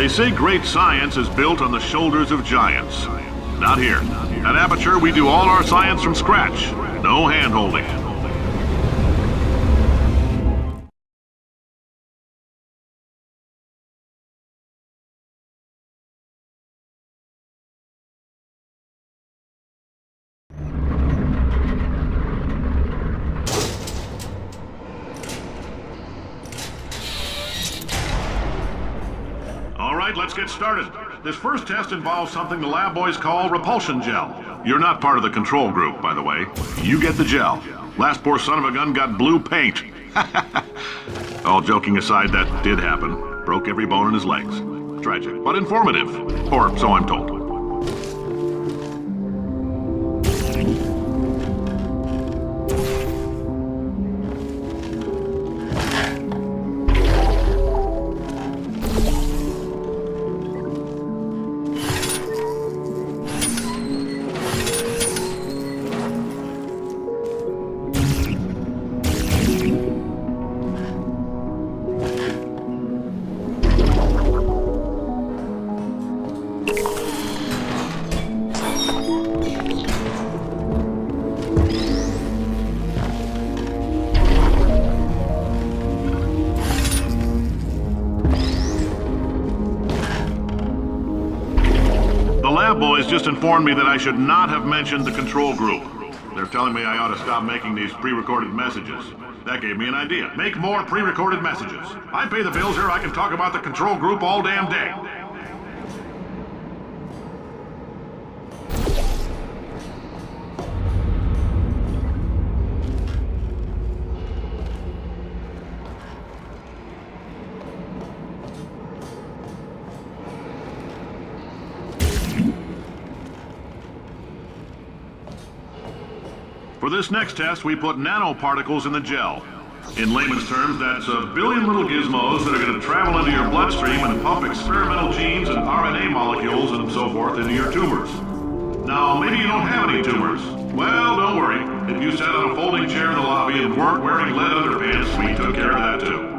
They say great science is built on the shoulders of giants. Not here. At Aperture, we do all our science from scratch. No hand-holding. All right, let's get started. This first test involves something the lab boys call repulsion gel. You're not part of the control group, by the way. You get the gel. Last poor son of a gun got blue paint. All joking aside, that did happen. Broke every bone in his legs. Tragic, but informative. Or so I'm told. Boys just informed me that I should not have mentioned the control group. They're telling me I ought to stop making these pre-recorded messages. That gave me an idea. Make more pre-recorded messages. I pay the bills here, I can talk about the control group all damn day. For this next test, we put nanoparticles in the gel. In layman's terms, that's a billion little gizmos that are going to travel into your bloodstream and pump experimental genes and RNA molecules and so forth into your tumors. Now, maybe you don't have any tumors. Well, don't worry. If you sat on a folding chair in the lobby and weren't wearing lead underpants, we took care of that too.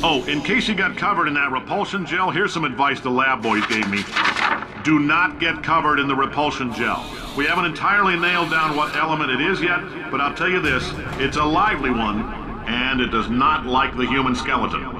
Oh, in case you got covered in that repulsion gel, here's some advice the lab boys gave me. Do not get covered in the repulsion gel. We haven't entirely nailed down what element it is yet, but I'll tell you this, it's a lively one, and it does not like the human skeleton.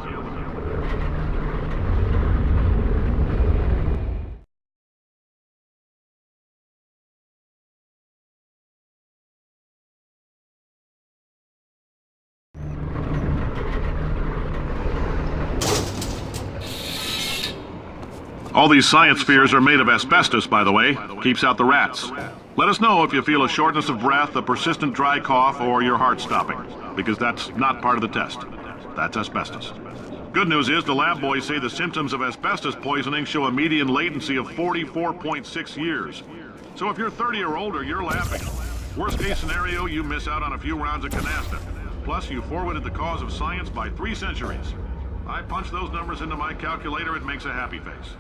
All these science spheres are made of asbestos, by the way. Keeps out the rats. Let us know if you feel a shortness of breath, a persistent dry cough, or your heart stopping, because that's not part of the test. That's asbestos. Good news is the lab boys say the symptoms of asbestos poisoning show a median latency of 44.6 years. So if you're 30 or older, you're laughing. Worst case scenario, you miss out on a few rounds of canasta. Plus, you forwarded the cause of science by 3 centuries. I punch those numbers into my calculator, it makes a happy face.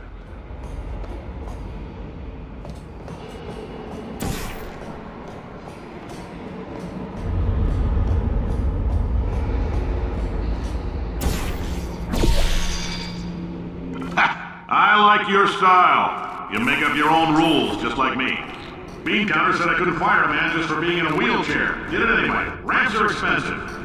like your style. You make up your own rules, just like me. Bean Counter said I couldn't fire a man just for being in a wheelchair. Did it anyway. Ramps are expensive.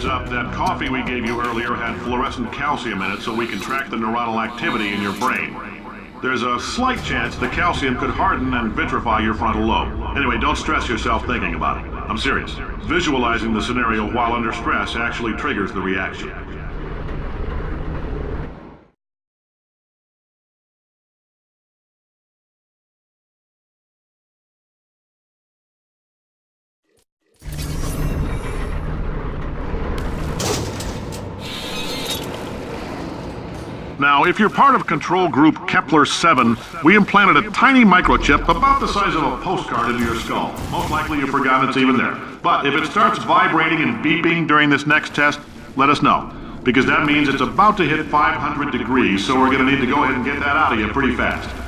Up, that coffee we gave you earlier had fluorescent calcium in it, so we can track the neuronal activity in your brain. There's a slight chance the calcium could harden and vitrify your frontal lobe. Anyway, don't stress yourself thinking about it. I'm serious. Visualizing the scenario while under stress actually triggers the reaction. Now, if you're part of control group Kepler 7, we implanted a tiny microchip about the size of a postcard into your skull. Most likely you've forgotten it's even there. But if it starts vibrating and beeping during this next test, let us know. Because that means it's about to hit 500 degrees, so we're going to need to go ahead and get that out of you pretty fast.